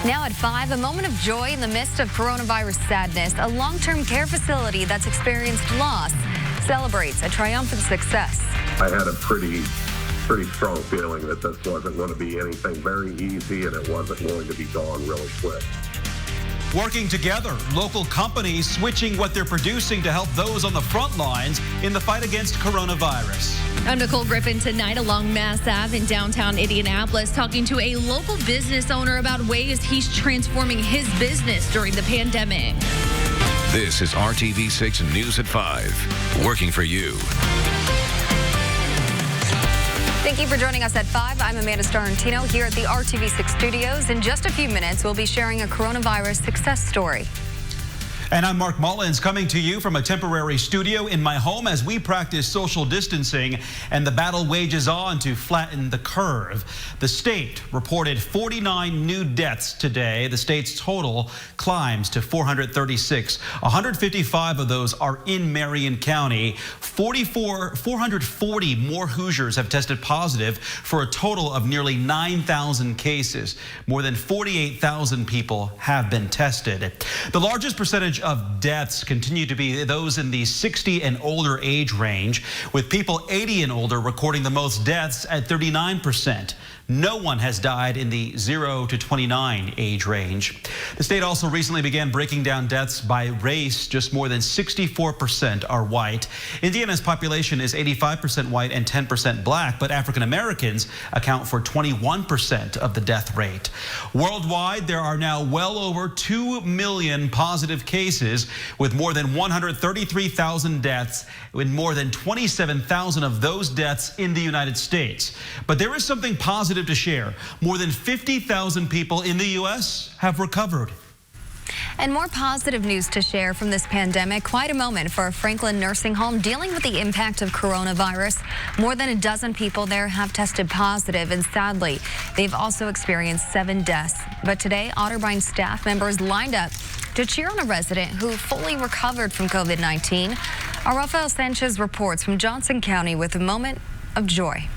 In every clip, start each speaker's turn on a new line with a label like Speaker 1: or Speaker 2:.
Speaker 1: Now at 5, a moment of joy in the midst of coronavirus sadness. A long-term care facility that's experienced loss celebrates a triumphant success.
Speaker 2: I had a pretty strong feeling that this wasn't going to be anything very easy and it wasn't going to be gone really quick.
Speaker 3: Working together, local companies switching what they're producing to help those on the front lines in the fight against coronavirus.
Speaker 4: I'm Nicole Griffin tonight along Mass Ave in downtown Indianapolis, talking to a local business owner about ways he's transforming his business during the pandemic.
Speaker 5: This is RTV6 News at 5, working for you.
Speaker 1: Thank you for joining us at 5. I'm Amanda Starantino here at the RTV6 studios. In just a few minutes, we'll be sharing a coronavirus success story.
Speaker 3: And I'm Mark Mullins, coming to you from a temporary studio in my home as we practice social distancing and the battle wages on to flatten the curve. The state reported 49 new deaths today. The state's total climbs to 436. 155 of those are in Marion County. 440 more Hoosiers have tested positive for a total of nearly 9,000 cases. More than 48,000 people have been tested. The largest percentage of deaths continue to be those in the 60 and older age range, with people 80 and older recording the most deaths at 39%. No one has died in the 0 to 29 age range. The state also recently began breaking down deaths by race. Just more than 64% are white. Indiana's population is 85% white and 10% black, but African Americans account for 21% of the death rate. Worldwide, there are now well over 2 million positive cases, with more than 133,000 deaths, with more than 27,000 of those deaths in the United States. But there is something positive to share. More than 50,000 people in the U.S. have recovered.
Speaker 1: And more positive news to share from this pandemic. Quite a moment for a Franklin nursing home dealing with the impact of coronavirus. More than a dozen people there have tested positive, and sadly, they've also experienced 7 deaths. But today, Otterbein staff members lined up to cheer on a resident who fully recovered from COVID-19. Our Rafael Sanchez reports from Johnson County with a moment of joy.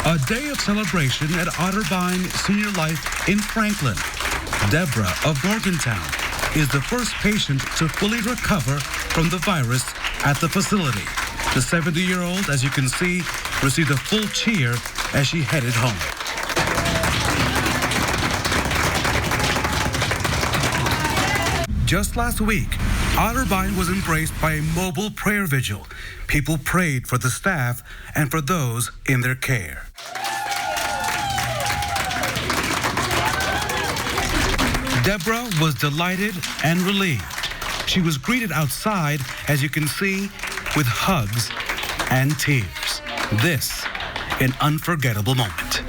Speaker 6: A day of celebration at Otterbein Senior Life in Franklin. Deborah of Morgantown is the first patient to fully recover from the virus at the facility. The 70-year-old, as you can see, received a full cheer as she headed home. Just last week, Otterbein was embraced by a mobile prayer vigil. People prayed for the staff and for those in their care. Deborah was delighted and relieved. She was greeted outside, as you can see, with hugs and tears. This, an unforgettable moment.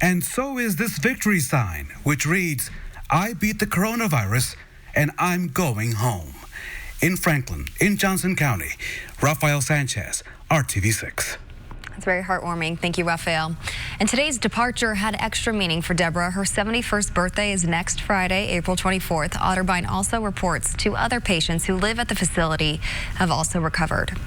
Speaker 6: And so is this victory sign, which reads, "I beat the coronavirus and I'm going home." In Franklin, in Johnson County, Rafael Sanchez, RTV6.
Speaker 1: That's very heartwarming. Thank you, Rafael. And today's departure had extra meaning for Deborah. Her 71st birthday is next Friday, April 24th. Otterbein also reports 2 other patients who live at the facility have also recovered.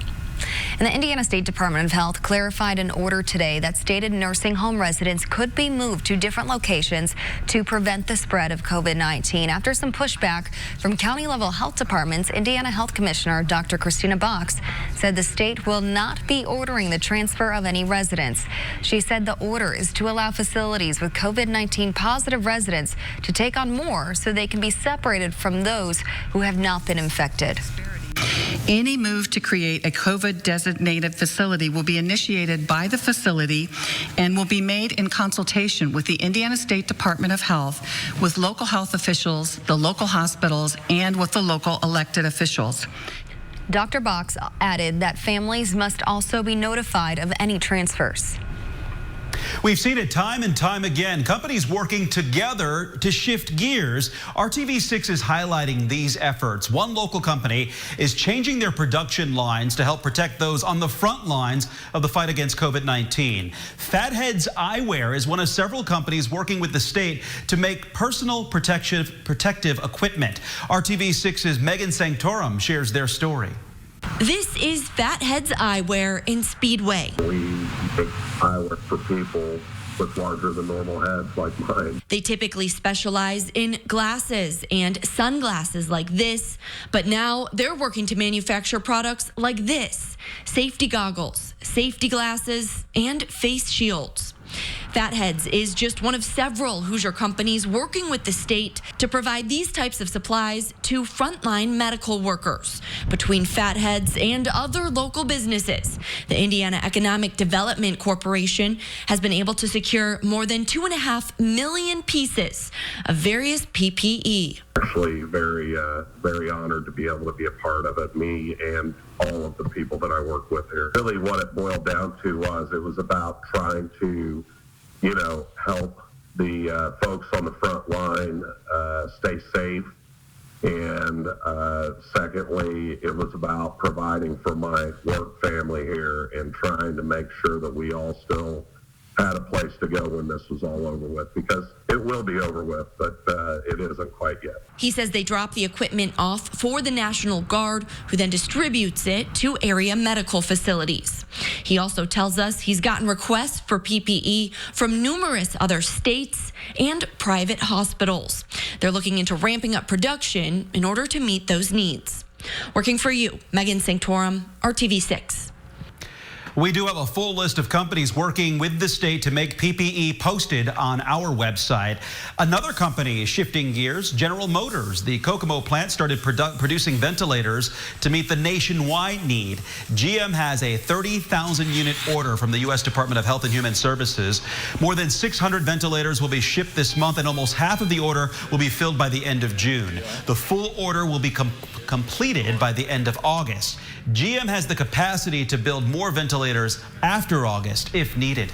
Speaker 1: And the Indiana State Department of Health clarified an order today that stated nursing home residents could be moved to different locations to prevent the spread of COVID-19. After some pushback from county-level health departments, Indiana Health Commissioner Dr. Christina Box said the state will not be ordering the transfer of any residents. She said the order is to allow facilities with COVID-19 positive residents to take on more so they can be separated from those who have not been infected.
Speaker 7: Any move to create a COVID-designated facility will be initiated by the facility and will be made in consultation with the Indiana State Department of Health, with local health officials, the local hospitals, and with the local elected officials.
Speaker 1: Dr. Box added that families must also be notified of any transfers.
Speaker 3: We've seen it time and time again. Companies working together to shift gears. RTV6 is highlighting these efforts. One local company is changing their production lines to help protect those on the front lines of the fight against COVID-19. Fatheads Eyewear is one of several companies working with the state to make personal protective equipment. RTV6's Megan Sanctorum shares their story.
Speaker 8: This is Fatheads Eyewear in Speedway.
Speaker 2: We I work for people with larger than normal heads like mine.
Speaker 8: They typically specialize in glasses and sunglasses like this, but now they're working to manufacture products like this: safety goggles, safety glasses, and face shields. Fatheads is just one of several Hoosier companies working with the state to provide these types of supplies to frontline medical workers. Between Fatheads and other local businesses, the Indiana Economic Development Corporation has been able to secure more than 2.5 million pieces of various PPE.
Speaker 2: Actually very honored to be able to be a part of it, me and all of the people that I work with here. Really what it boiled down to was about trying to, help the folks on the front line stay safe. And secondly, it was about providing for my work family here and trying to make sure that we all still had a place to go when this was all over with, because it will be over with, but it isn't quite yet.
Speaker 8: He says they drop the equipment off for the National Guard, who then distributes it to area medical facilities. He also tells us he's gotten requests for PPE from numerous other states and private hospitals. They're looking into ramping up production in order to meet those needs. Working for you, Megan Sanctorum, RTV6.
Speaker 3: We do have a full list of companies working with the state to make PPE posted on our website. Another company is shifting gears, General Motors. The Kokomo plant started producing ventilators to meet the nationwide need. GM has a 30,000 unit order from the U.S. Department of Health and Human Services. More than 600 ventilators will be shipped this month, and almost half of the order will be filled by the end of June. The full order will be completed by the end of August. GM has the capacity to build more ventilators after August if needed.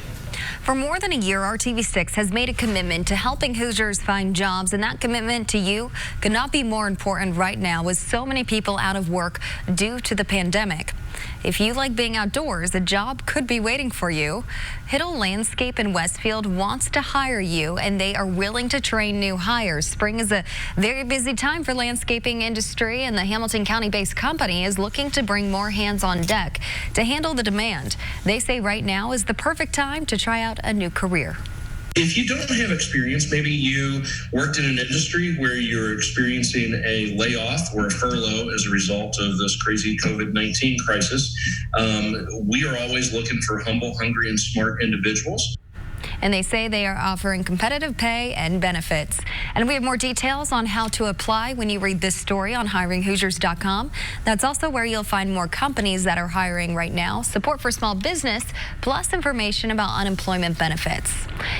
Speaker 1: For more than a year, RTV6 has made a commitment to helping Hoosiers find jobs, and that commitment to you could not be more important right now with so many people out of work due to the pandemic. If you like being outdoors, a job could be waiting for you. Hiddle Landscape in Westfield wants to hire you, and they are willing to train new hires. Spring is a very busy time for landscaping industry, and the Hamilton County-based company is looking to bring more hands on deck to handle the demand. They say right now is the perfect time to try out a new career.
Speaker 9: If you don't have experience, maybe you worked in an industry where you're experiencing a layoff or a furlough as a result of this crazy COVID-19 crisis, we are always looking for humble, hungry, and smart individuals.
Speaker 1: And they say they are offering competitive pay and benefits. And we have more details on how to apply when you read this story on hiringhoosiers.com. That's also where you'll find more companies that are hiring right now, support for small business, plus information about unemployment benefits.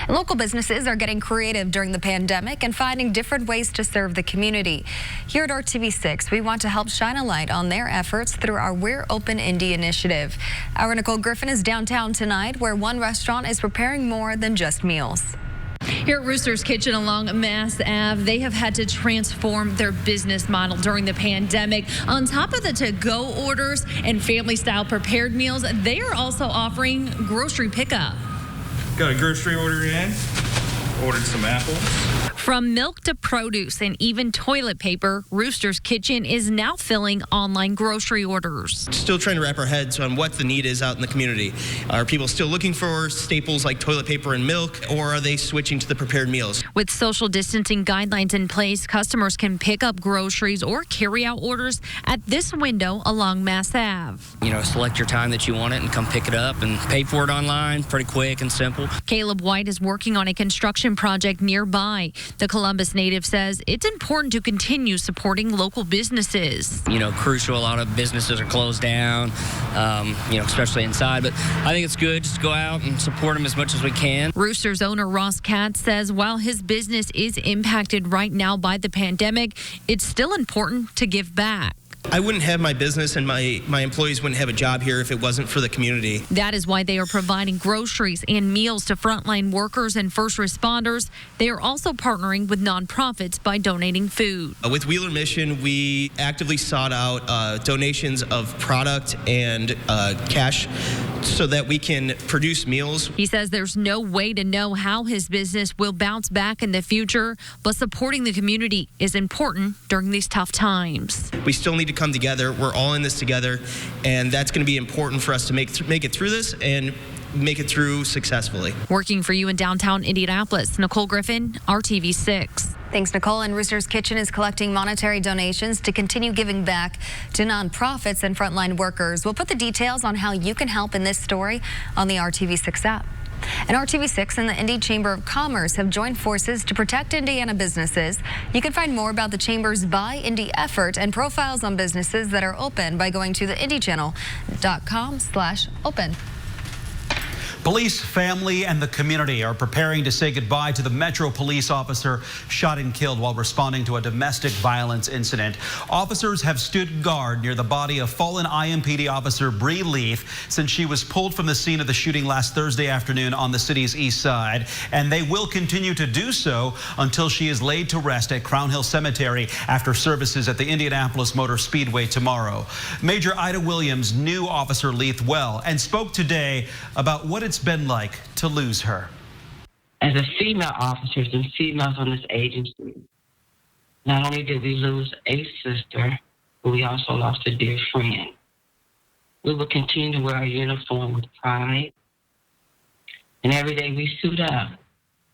Speaker 1: And local businesses are getting creative during the pandemic and finding different ways to serve the community. Here at RTV6, we want to help shine a light on their efforts through our We're Open Indy initiative. Our Nicole Griffin is downtown tonight, where one restaurant is preparing more than just meals.
Speaker 4: Here at Rooster's Kitchen along Mass Ave, they have had to transform their business model during the pandemic. On top of the to-go orders and family-style prepared meals, they are also offering grocery pickup.
Speaker 10: Got a grocery order in, ordered some apples.
Speaker 4: From milk to produce and even toilet paper, Rooster's Kitchen is now filling online grocery orders.
Speaker 11: Still trying to wrap our heads on what the need is out in the community. Are people still looking for staples like toilet paper and milk, or are they switching to the prepared meals?
Speaker 4: With social distancing guidelines in place, customers can pick up groceries or carry out orders at this window along Mass Ave.
Speaker 12: Select your time that you want it and come pick it up and pay for it online. Pretty quick and simple.
Speaker 4: Caleb White is working on a construction project nearby. The Columbus native says it's important to continue supporting local businesses.
Speaker 12: Crucial. A lot of businesses are closed down, especially inside. But I think it's good just to go out and support them as much as we can.
Speaker 4: Rooster's owner Ross Katz says while his business is impacted right now by the pandemic, it's still important to give back.
Speaker 11: I wouldn't have my business and my employees wouldn't have a job here if it wasn't for the community.
Speaker 4: That is why they are providing groceries and meals to frontline workers and first responders. They are also partnering with nonprofits by donating food.
Speaker 11: With Wheeler Mission, we actively sought out donations of product and cash so that we can produce meals.
Speaker 4: He says there's no way to know how his business will bounce back in the future, but supporting the community is important during these tough times.
Speaker 11: We still need to come together. We're all in this together, and that's going to be important for us to make it through this and make it through successfully.
Speaker 4: Working for you in downtown Indianapolis, Nicole Griffin, RTV6.
Speaker 1: Thanks, Nicole. And Rooster's Kitchen is collecting monetary donations to continue giving back to nonprofits and frontline workers. We'll put the details on how you can help in this story on the RTV6 app. And RTV6 and the Indy Chamber of Commerce have joined forces to protect Indiana businesses. You can find more about the Chamber's Buy Indy effort and profiles on businesses that are open by going to theindychannel.com/open.
Speaker 3: Police, family, and the community are preparing to say goodbye to the Metro police officer shot and killed while responding to a domestic violence incident. Officers have stood guard near the body of fallen IMPD officer Bree Leaf since she was pulled from the scene of the shooting last Thursday afternoon on the city's east side, and they will continue to do so until she is laid to rest at Crown Hill Cemetery after services at the Indianapolis Motor Speedway tomorrow. Major Ida Williams knew Officer Leaf well and spoke today about what it's been like to lose her.
Speaker 13: As a female officers and females on this agency, not only did we lose a sister, but we also lost a dear friend. We will continue to wear our uniform with pride, and every day we suit up.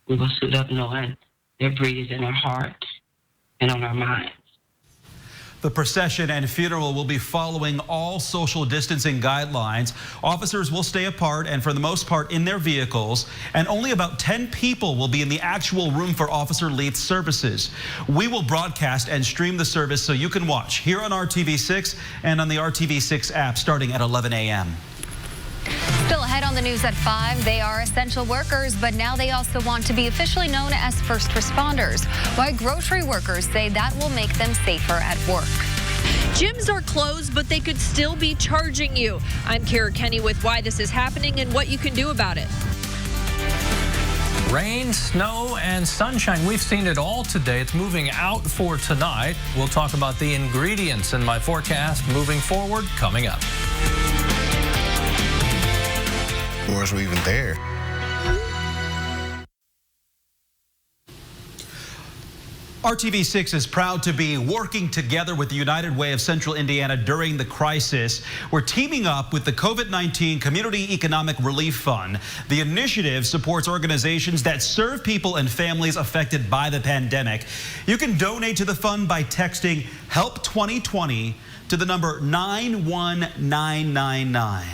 Speaker 13: We will suit up knowing their breed is in our hearts and on our minds.
Speaker 3: The procession and funeral will be following all social distancing guidelines. Officers will stay apart and for the most part in their vehicles, and only about 10 people will be in the actual room for Officer Leith's services. We will broadcast and stream the service so you can watch here on RTV6 and on the RTV6 app starting at 11 a.m.
Speaker 1: Still ahead on the news at 5, they are essential workers, but now they also want to be officially known as first responders. Why grocery workers say that will make them safer at work.
Speaker 4: Gyms are closed, but they could still be charging you. I'm Kara Kenny with why this is happening and what you can do about it.
Speaker 14: Rain, snow, and sunshine. We've seen it all today. It's moving out for tonight. We'll talk about the ingredients in my forecast moving forward coming up.
Speaker 15: Was we even there?
Speaker 3: RTV6 is proud to be working together with the United Way of Central Indiana during the crisis. We're teaming up with the COVID-19 Community Economic Relief Fund. The initiative supports organizations that serve people and families affected by the pandemic. You can donate to the fund by texting HELP 2020 to the number 91999.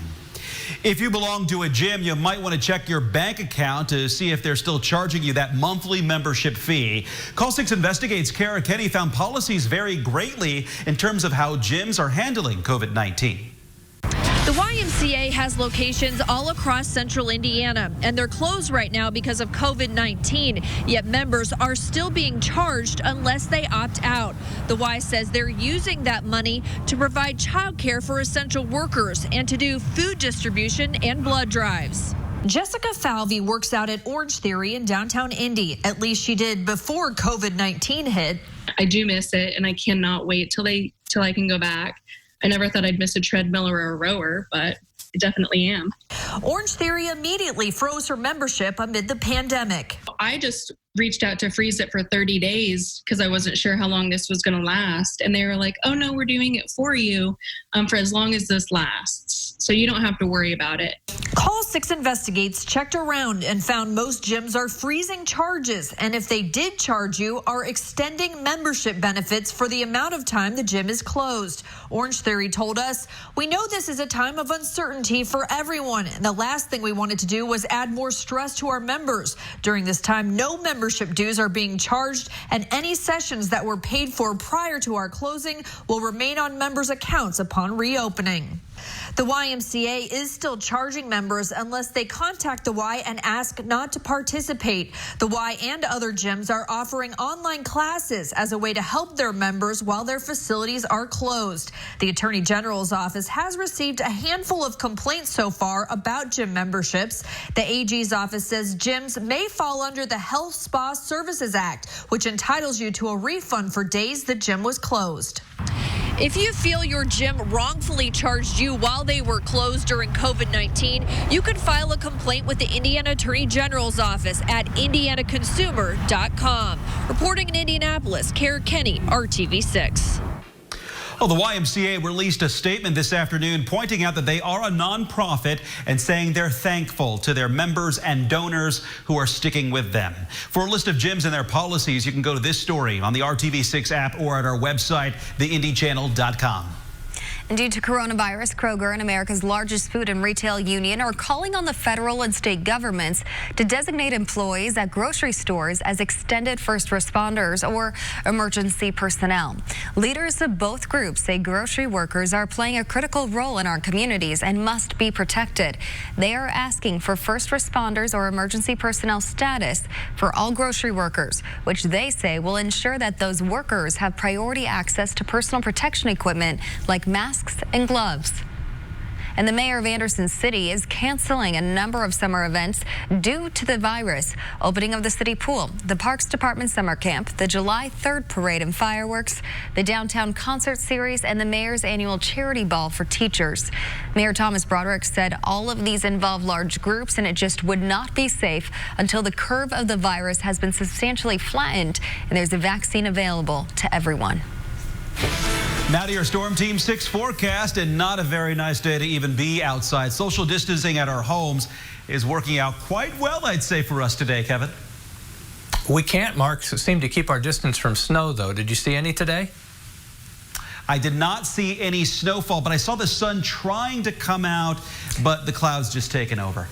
Speaker 3: If you belong to a gym, you might want to check your bank account to see if they're still charging you that monthly membership fee. Call 6 Investigates Kara Kenny found policies vary greatly in terms of how gyms are handling COVID-19.
Speaker 4: The YMCA has locations all across central Indiana, and they're closed right now because of COVID-19. Yet members are still being charged unless they opt out. The Y says they're using that money to provide child care for essential workers and to do food distribution and blood drives. Jessica Falvey works out at Orange Theory in downtown Indy. At least she did before COVID-19 hit.
Speaker 16: I do miss it, and I cannot wait till I can go back. I never thought I'd miss a treadmill or a rower, but I definitely am.
Speaker 4: Orange Theory immediately froze her membership amid the pandemic.
Speaker 16: I just reached out to freeze it for 30 days because I wasn't sure how long this was going to last. And they were like, oh, no, we're doing it for you for as long as this lasts. So you don't have to worry about it.
Speaker 4: Call 6 Investigates checked around and found most gyms are freezing charges. And if they did charge you, are extending membership benefits for the amount of time the gym is closed. Orange Theory told us, we know this is a time of uncertainty for everyone. And the last thing we wanted to do was add more stress to our members. During this time, no membership dues are being charged, and any sessions that were paid for prior to our closing will remain on members' accounts upon reopening. The YMCA is still charging members unless they contact the Y and ask not to participate. The Y and other gyms are offering online classes as a way to help their members while their facilities are closed. The Attorney General's office has received a handful of complaints so far about gym memberships. The AG's office says gyms may fall under the Health Spa Services Act, which entitles you to a refund for days the gym was closed. If you feel your gym wrongfully charged you while they were closed during COVID-19, you can file a complaint with the Indiana Attorney General's office at indianaconsumer.com. Reporting in Indianapolis, Kara Kenny, RTV6.
Speaker 3: Well, the YMCA released a statement this afternoon pointing out that they are a nonprofit and saying they're thankful to their members and donors who are sticking with them. For a list of gyms and their policies, you can go to this story on the RTV6 app or at our website, theindychannel.com.
Speaker 1: And due to coronavirus, Kroger and America's largest food and retail union are calling on the federal and state governments to designate employees at grocery stores as extended first responders or emergency personnel. Leaders of both groups say grocery workers are playing a critical role in our communities and must be protected. They are asking for first responders or emergency personnel status for all grocery workers, which they say will ensure that those workers have priority access to personal protection equipment like masks and gloves. And the mayor of Anderson City is canceling a number of summer events due to the virus. Opening of the city pool, the Parks Department summer camp, the July 3rd parade and fireworks, the downtown concert series, and the mayor's annual charity ball for teachers. Mayor Thomas Broderick said all of these involve large groups and it just would not be safe until the curve of the virus has been substantially flattened and there's a vaccine available to everyone.
Speaker 3: Now to your Storm Team 6 forecast, and not a very nice day to even be outside. Social distancing at our homes is working out quite well, I'd say, for us today, Kevin.
Speaker 14: We can't, Mark, seem to keep our distance from snow, though. Did you see any today?
Speaker 3: I did not see any snowfall, but I saw the sun trying to come out, but the clouds just taking over.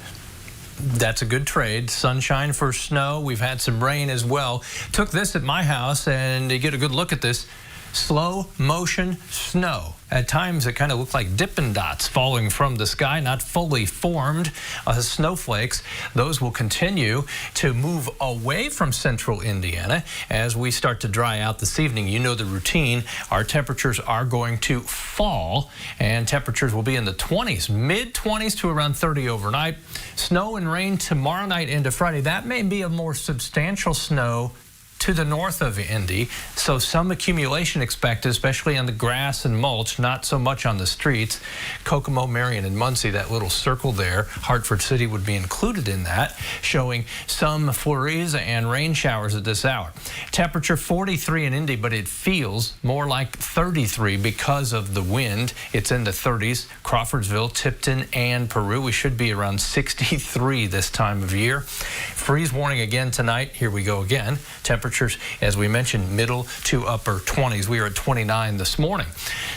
Speaker 14: That's a good trade. Sunshine for snow. We've had some rain as well. Took this at my house, and to get a good look at this, slow motion snow. At times it kind of looked like Dippin' Dots falling from the sky, not fully formed snowflakes. Those will continue to move away from central Indiana as we start to dry out this evening. You know the routine. Our temperatures are going to fall, and temperatures will be in the 20s, mid-20s to around 30 overnight. Snow and rain tomorrow night into Friday. That may be a more substantial snow to the north of Indy, so some accumulation expected, especially on the grass and mulch, not so much on the streets. Kokomo, Marion, and Muncie, that little circle there, Hartford City would be included in that, showing some flurries and rain showers at this hour. Temperature 43 in Indy, but it feels more like 33 because of the wind. It's in the 30s. Crawfordsville, Tipton, and Peru. We should be around 63 this time of year. Freeze warning again tonight. Here we go again. Temperatures, as we mentioned, middle to upper 20s. We are at 29 this morning.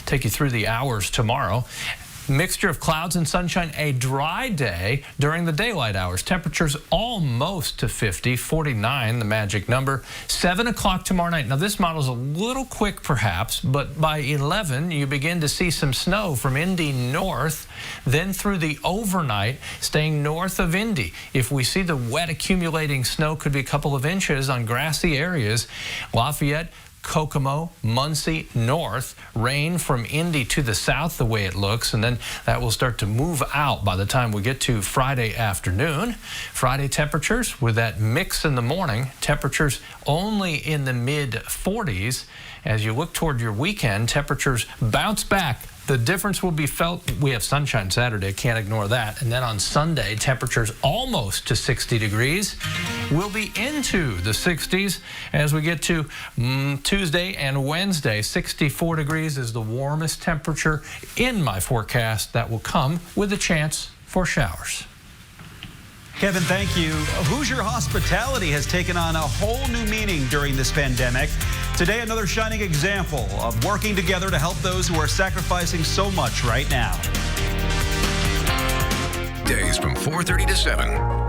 Speaker 14: Take you through the hours tomorrow. Mixture of clouds and sunshine, a dry day during the daylight hours. Temperatures almost to 50, 49 the magic number. 7 o'clock tomorrow night. Now this model is a little quick perhaps, but by 11 you begin to see some snow from Indy north, then through the overnight staying north of Indy. If we see the wet accumulating snow, could be a couple of inches on grassy areas. Lafayette, Kokomo, Muncie, north, rain from Indy to the south the way it looks, and then that will start to move out by the time we get to Friday afternoon. Friday temperatures with that mix in the morning, temperatures only in the mid-40s. As you look toward your weekend, temperatures bounce back. The difference will be felt. We have sunshine Saturday, can't ignore that. And then on Sunday, temperatures almost to 60 degrees. We'll be into the 60s as we get to Tuesday and Wednesday. 64 degrees is the warmest temperature in my forecast. That will come with a chance for showers.
Speaker 3: Kevin, thank you. Hoosier hospitality has taken on a whole new meaning during this pandemic. Today, another shining example of working together to help those who are sacrificing so much right now.
Speaker 5: Days from 4:30 to 7.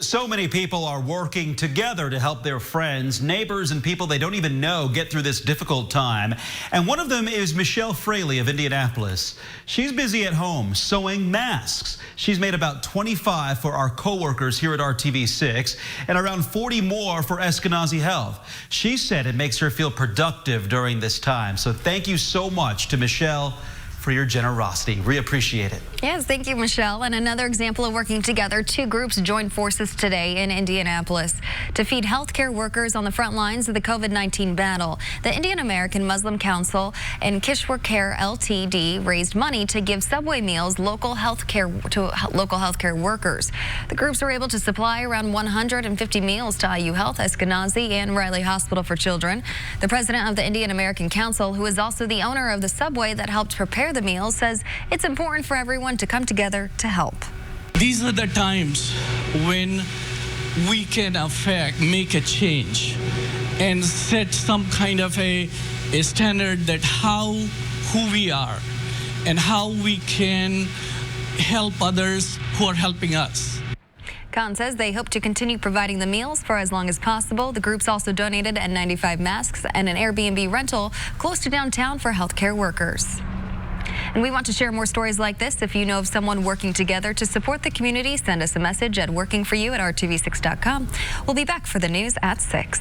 Speaker 3: So many people are working together to help their friends, neighbors, and people they don't even know get through this difficult time. And one of them is Michelle Fraley of Indianapolis. She's busy at home sewing masks. She's made about 25 for our coworkers here at RTV6 and around 40 more for Eskenazi Health. She said it makes her feel productive during this time. So thank you so much to Michelle for your generosity. We appreciate it.
Speaker 1: Yes, thank you, Michelle. And another example of working together, 2 groups joined forces today in Indianapolis to feed healthcare workers on the front lines of the COVID-19 battle. The Indian American Muslim Council and Kishwar Care LTD raised money to give Subway meals to local healthcare workers. The groups were able to supply around 150 meals to IU Health, Eskenazi, and Riley Hospital for Children. The president of the Indian American Council, who is also the owner of the Subway that helped prepare the meals, says it's important for everyone to come together to help.
Speaker 17: These are the times when we can make a change and set some kind of a standard that who we are and how we can help others who are helping us.
Speaker 1: Khan says they hope to continue providing the meals for as long as possible. The groups also donated N95 masks and an Airbnb rental close to downtown for healthcare workers. And we want to share more stories like this. If you know of someone working together to support the community, send us a message at workingforyou@rtv6.com. We'll be back for the news at 6.